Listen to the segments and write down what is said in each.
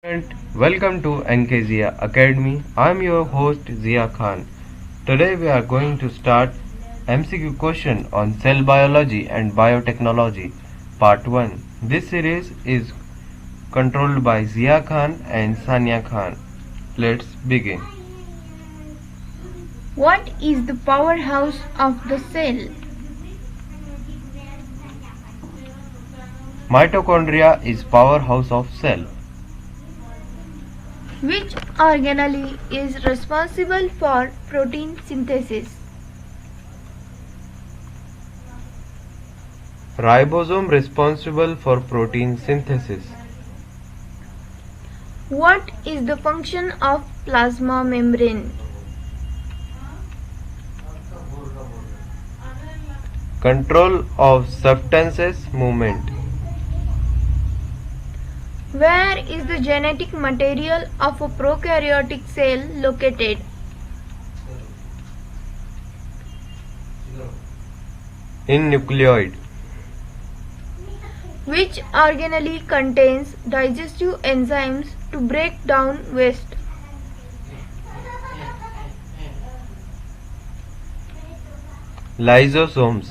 Student, welcome to NK Academy. I am your host Zia Khan. Today we are going to start MCQ question on cell biology and biotechnology part 1. This series is controlled by Zia Khan and Sania Khan. Let's begin. What is the powerhouse of the cell? Mitochondria is powerhouse of cell. Which organelle is responsible for protein synthesis? Ribosome responsible for protein synthesis. What is the function of plasma membrane? Control of substances movement. Where is the genetic material of a prokaryotic cell located? In nucleoid. Which organelle contains digestive enzymes to break down waste? Lysosomes.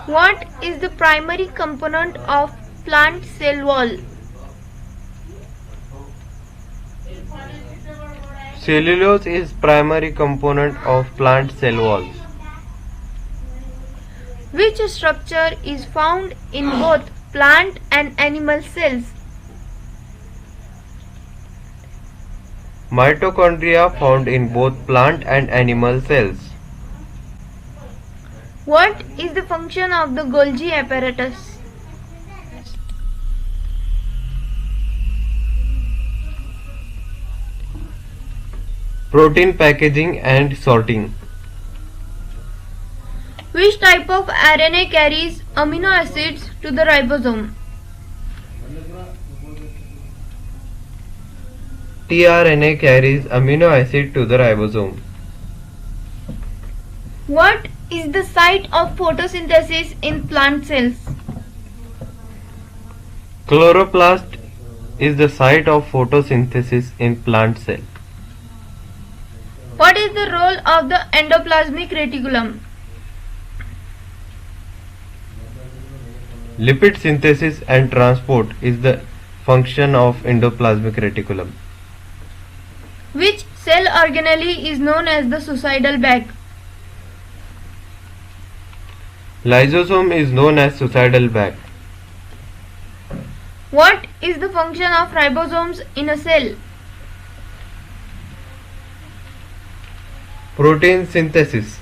What is the primary component of plant cell wall? Cellulose is primary component of plant cell walls. Which structure is found in both plant and animal cells? Mitochondria found in both plant and animal cells. What is the function of the Golgi apparatus? Protein packaging and sorting. Which type of RNA carries amino acids to the ribosome? tRNA carries amino acid to the ribosome. What is the site of photosynthesis in plant cells? Chloroplast is the site of photosynthesis in plant cell. What is the role of the endoplasmic reticulum? Lipid synthesis and transport is the function of endoplasmic reticulum. Which cell organelle is known as the suicidal bag? Lysosome is known as suicidal bag. What is the function of ribosomes in a cell? Protein synthesis.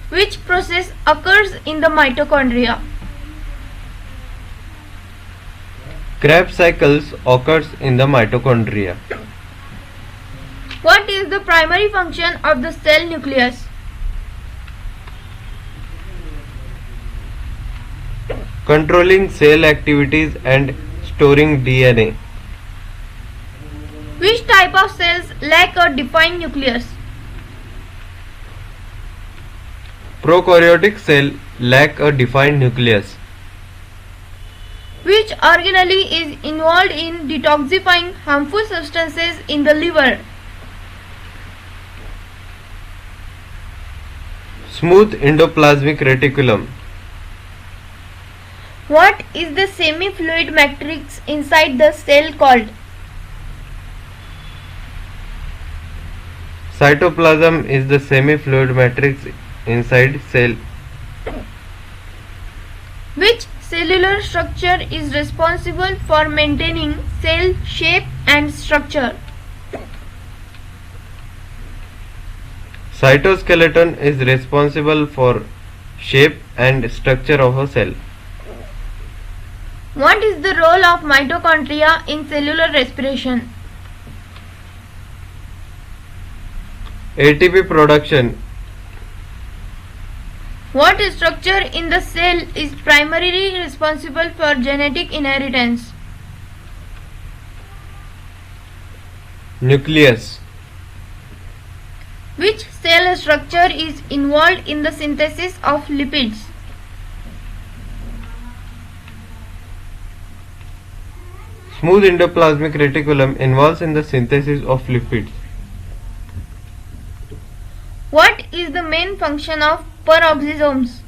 Which process occurs in the mitochondria? Krebs cycles occurs in the mitochondria. What is the primary function of the cell nucleus? Controlling cell activities and storing DNA. Which type of cells lack a defined nucleus? Prokaryotic cell lack a defined nucleus. Which organelle is involved in detoxifying harmful substances in the liver? Smooth endoplasmic reticulum. What is the semi-fluid matrix inside the cell called? Cytoplasm is the semi-fluid matrix inside cell. Which cellular structure is responsible for maintaining cell shape and structure? Cytoskeleton is responsible for shape and structure of a cell. What is the role of mitochondria in cellular respiration? ATP production. What structure in the cell is primarily responsible for genetic inheritance? Nucleus. Which cell structure is involved in the synthesis of lipids? Smooth endoplasmic reticulum involves in the synthesis of lipids. What is the main function of peroxisomes?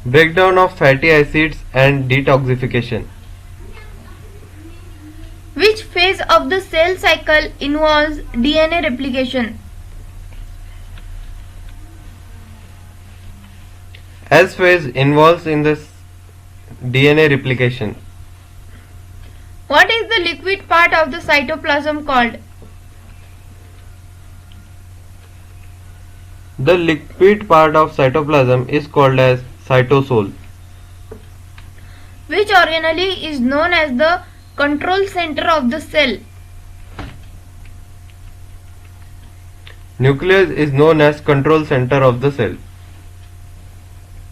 Breakdown of fatty acids and detoxification. Which phase of the cell cycle involves DNA replication? S phase involves in the DNA replication. What is the liquid part of the cytoplasm called? The liquid part of cytoplasm is called as cytosol. Which organelle is known as the control center of the cell? Nucleus is known as control center of the cell.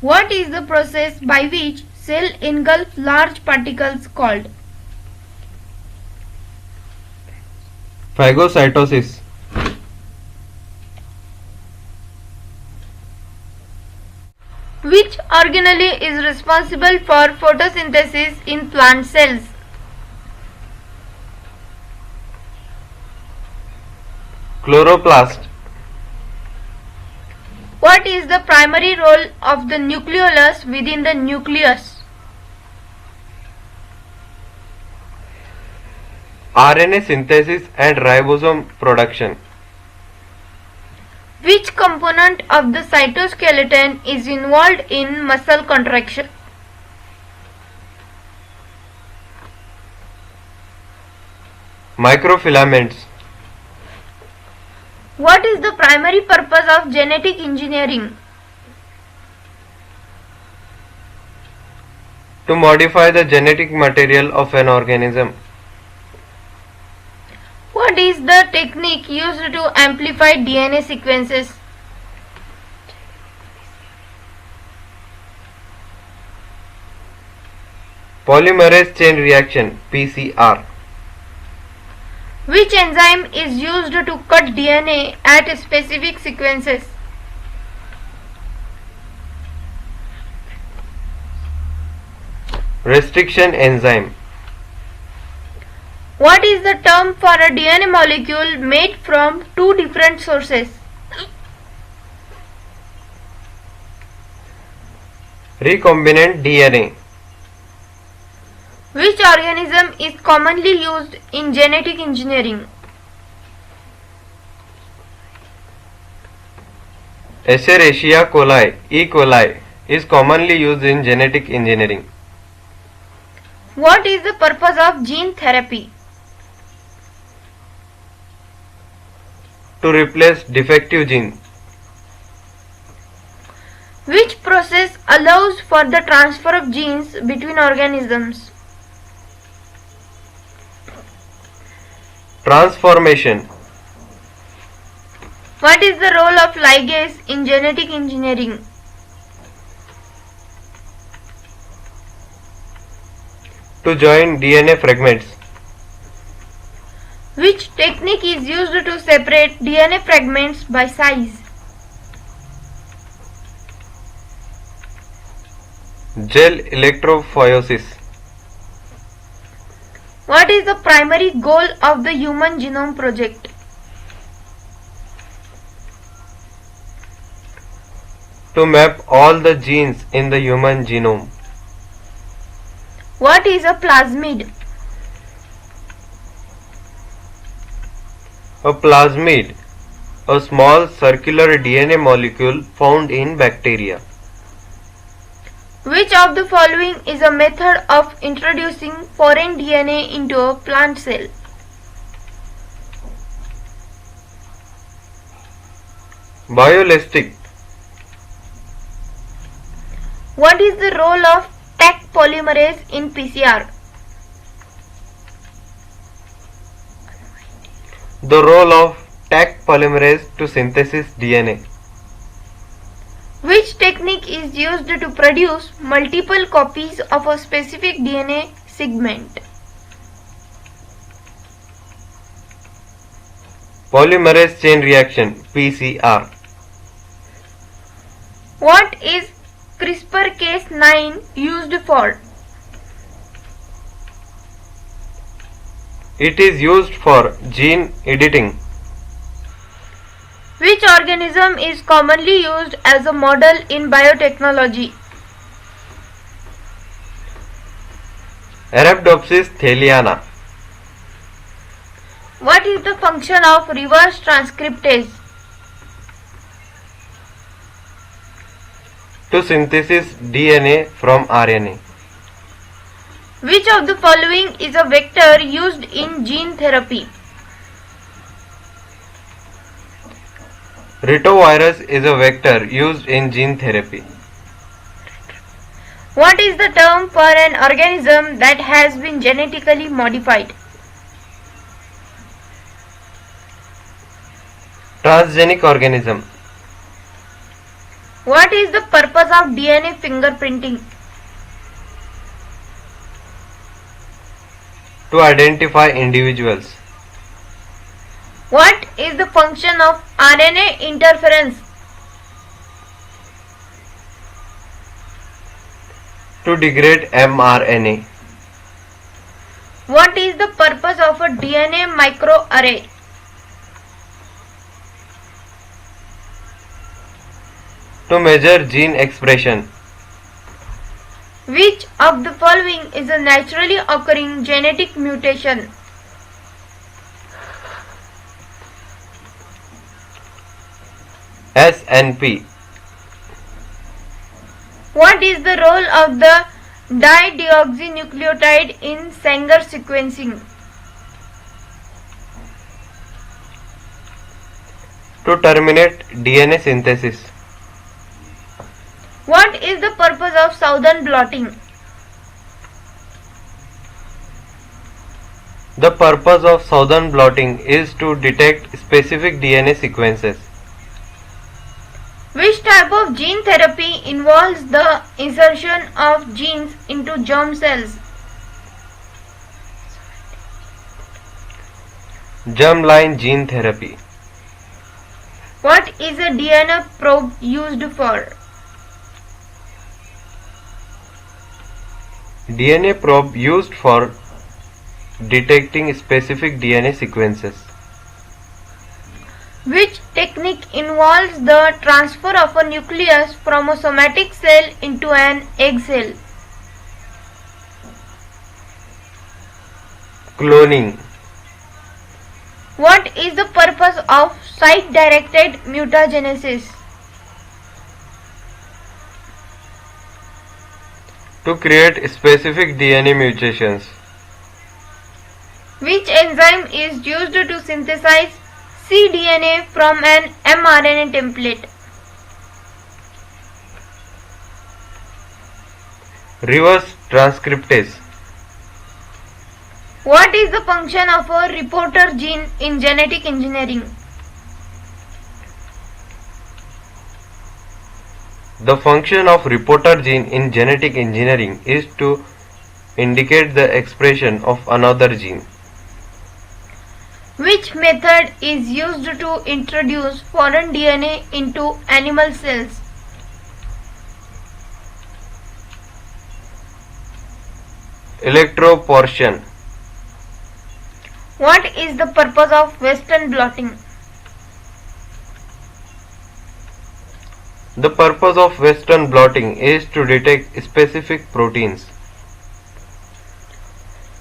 What is the process by which cell engulfs large particles called? Phagocytosis. Which organelle is responsible for photosynthesis in plant cells? Chloroplast. What is the primary role of the nucleolus within the nucleus? RNA synthesis and ribosome production. Which component of the cytoskeleton is involved in muscle contraction? Microfilaments. What is the primary purpose of genetic engineering? To modify the genetic material of an organism. What is the technique used to amplify DNA sequences? Polymerase chain reaction (PCR). Which enzyme is used to cut DNA at specific sequences? Restriction enzyme. What is the term for a DNA molecule made from two different sources? Recombinant DNA. Which organism is commonly used in genetic engineering? Escherichia coli (E. coli) is commonly used in genetic engineering. What is the purpose of gene therapy? To replace defective genes. Which process allows for the transfer of genes between organisms? Transformation. What is the role of ligase in genetic engineering? To join DNA fragments. Which technique is used to separate DNA fragments by size? Gel electrophoresis. What is the primary goal of the Human Genome Project? To map all the genes in the human genome. What is a plasmid? A plasmid, a small circular DNA molecule found in bacteria. Which of the following is a method of introducing foreign DNA into a plant cell? Bioelastic. What is the role of Taq polymerase in PCR? The role of Taq polymerase to synthesis DNA. Which technique is used to produce multiple copies of a specific DNA segment? Polymerase chain reaction (PCR). What is CRISPR-Cas9 used for? It is used for gene editing. Which organism is commonly used as a model in biotechnology? Arabidopsis thaliana. What is the function of reverse transcriptase? To synthesis DNA from RNA. Which of the following is a vector used in gene therapy? Retrovirus is a vector used in gene therapy. What is the term for an organism that has been genetically modified? Transgenic organism. What is the purpose of DNA fingerprinting? To identify individuals. What is the function of RNA interference? To degrade mRNA. What is the purpose of a DNA microarray? To measure gene expression. Which of the following is a naturally occurring genetic mutation? SNP. What is the role of the dideoxynucleotide in Sanger sequencing? To terminate DNA synthesis. What is the purpose of Southern blotting? The purpose of Southern blotting is to detect specific DNA sequences. Which type of gene therapy involves the insertion of genes into germ cells? Germline gene therapy. What is a DNA probe used for? DNA probe used for detecting specific DNA sequences. Which technique involves the transfer of a nucleus from a somatic cell into an egg cell? Cloning. What is the purpose of site-directed mutagenesis? To create specific DNA mutations. Which enzyme is used to synthesize cDNA from an mRNA template? Reverse transcriptase. What is the function of a reporter gene in genetic engineering? The function of reporter gene in genetic engineering is to indicate the expression of another gene. Which method is used to introduce foreign DNA into animal cells? Electroporation. What is the purpose of Western blotting? The purpose of Western blotting is to detect specific proteins.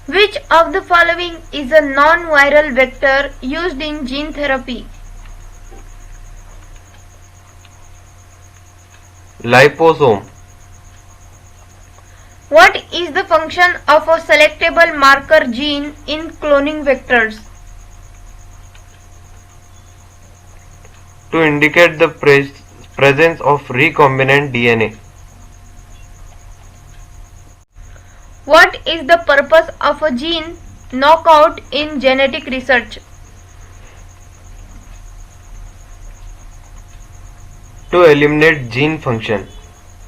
Which of the following is a non-viral vector used in gene therapy? Liposome. What is the function of a selectable marker gene in cloning vectors? To indicate the presence of recombinant DNA. What is the purpose of a gene knockout in genetic research? To eliminate gene function.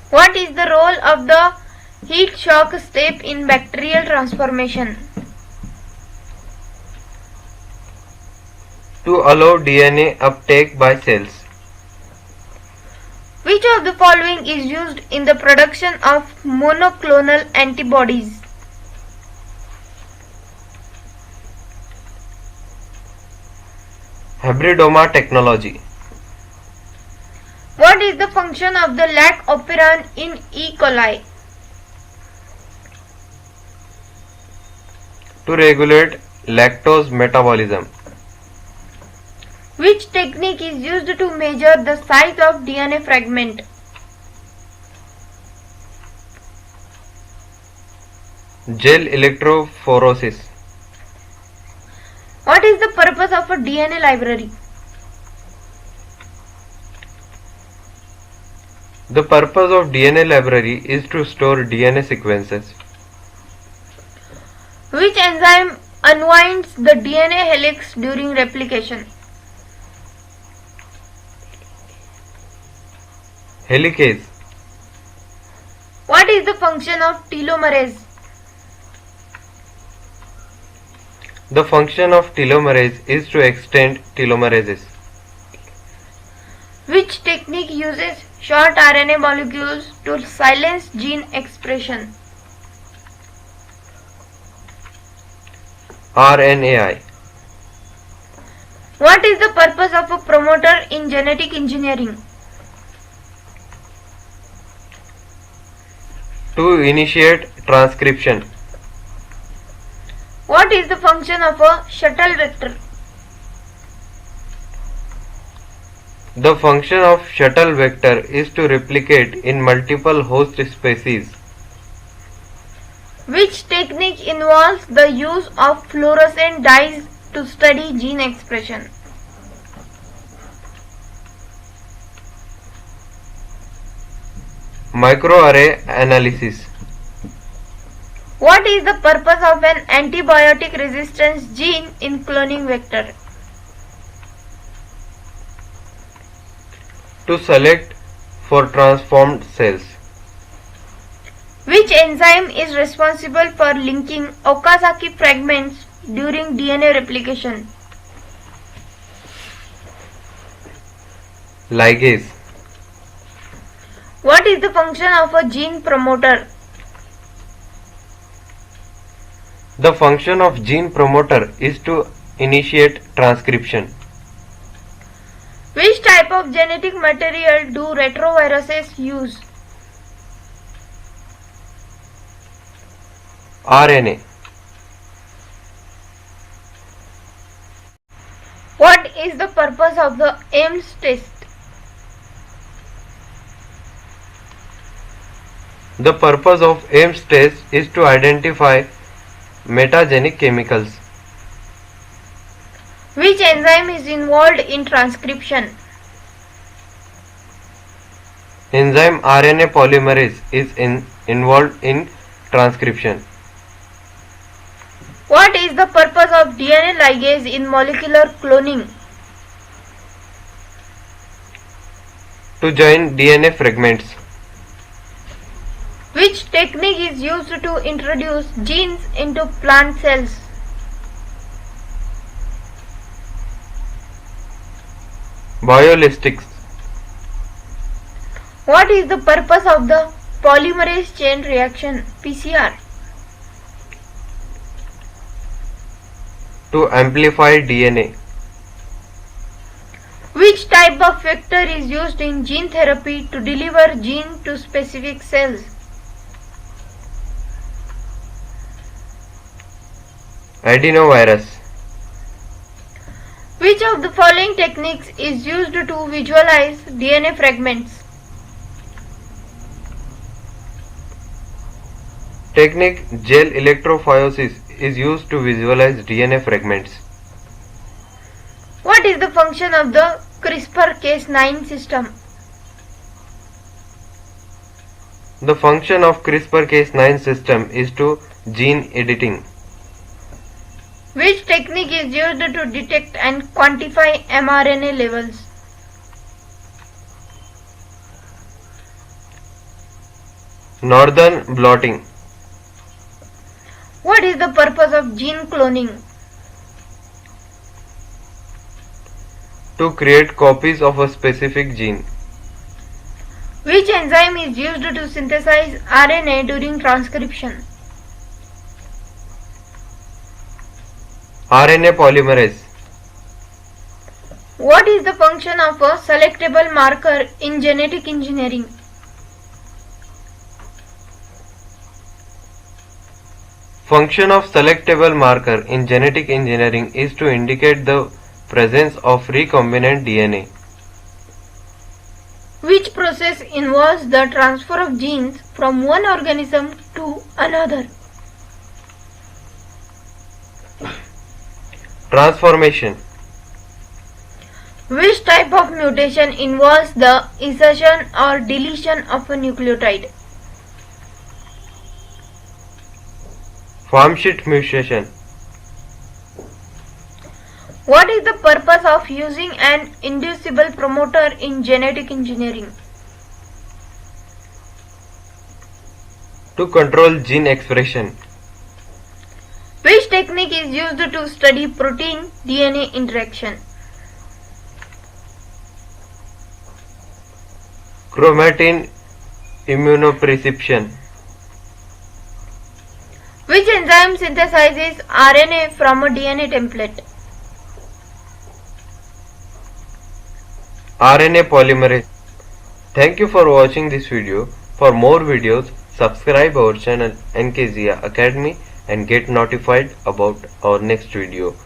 What is the role of the heat shock step in bacterial transformation? To allow DNA uptake by cells. Which of the following is used in the production of monoclonal antibodies? Hybridoma technology. What is the function of the lac operon in E. coli? To regulate lactose metabolism. Which technique is used to measure the size of DNA fragment? Gel electrophoresis. What is the purpose of a DNA library? The purpose of DNA library is to store DNA sequences. Which enzyme unwinds the DNA helix during replication? Helicase. What is the function of telomerase? The function of telomerase is to extend telomerases. Which technique uses short RNA molecules to silence gene expression? RNAi. What is the purpose of a promoter in genetic engineering? To initiate transcription. What is the function of a shuttle vector? The function of shuttle vector is to replicate in multiple host species. Which technique involves the use of fluorescent dyes to study gene expression? Microarray analysis. What is the purpose of an antibiotic resistance gene in cloning vector? To select for transformed cells. Which enzyme is responsible for linking Okazaki fragments during DNA replication? Ligase. What is the function of a gene promoter? The function of gene promoter is to initiate transcription. Which type of genetic material do retroviruses use? RNA. What is the purpose of the Ames test? The purpose of Ames test is to identify metagenic chemicals. Which enzyme is involved in transcription? Enzyme RNA polymerase is involved in transcription. What is the purpose of DNA ligase in molecular cloning? To join DNA fragments. Which technique is used to introduce genes into plant cells? Biolistics. What is the purpose of the polymerase chain reaction (PCR)? To amplify DNA. Which type of vector is used in gene therapy to deliver gene to specific cells? Adenovirus. Which of the following techniques is used to visualize DNA fragments? Technique gel electrophoresis is used to visualize DNA fragments. What is the function of the CRISPR-Cas9 system? The function of CRISPR-Cas9 system is to gene editing. Which technique is used to detect and quantify mRNA levels? Northern blotting. What is the purpose of gene cloning? To create copies of a specific gene. Which enzyme is used to synthesize RNA during transcription? RNA polymerase. What is the function of a selectable marker in genetic engineering? Function of selectable marker in genetic engineering is to indicate the presence of recombinant DNA. Which process involves the transfer of genes from one organism to another? Transformation. Which type of mutation involves the insertion or deletion of a nucleotide? Form shift mutation. What is the purpose of using an inducible promoter in genetic engineering? To control gene expression. Which technique is used to study protein-DNA interaction? Chromatin immunoprecipitation. Which enzyme synthesizes RNA from a DNA template? RNA polymerase. Thank you for watching this video. For more videos, subscribe our channel NKZIA Academy and get notified about our next video.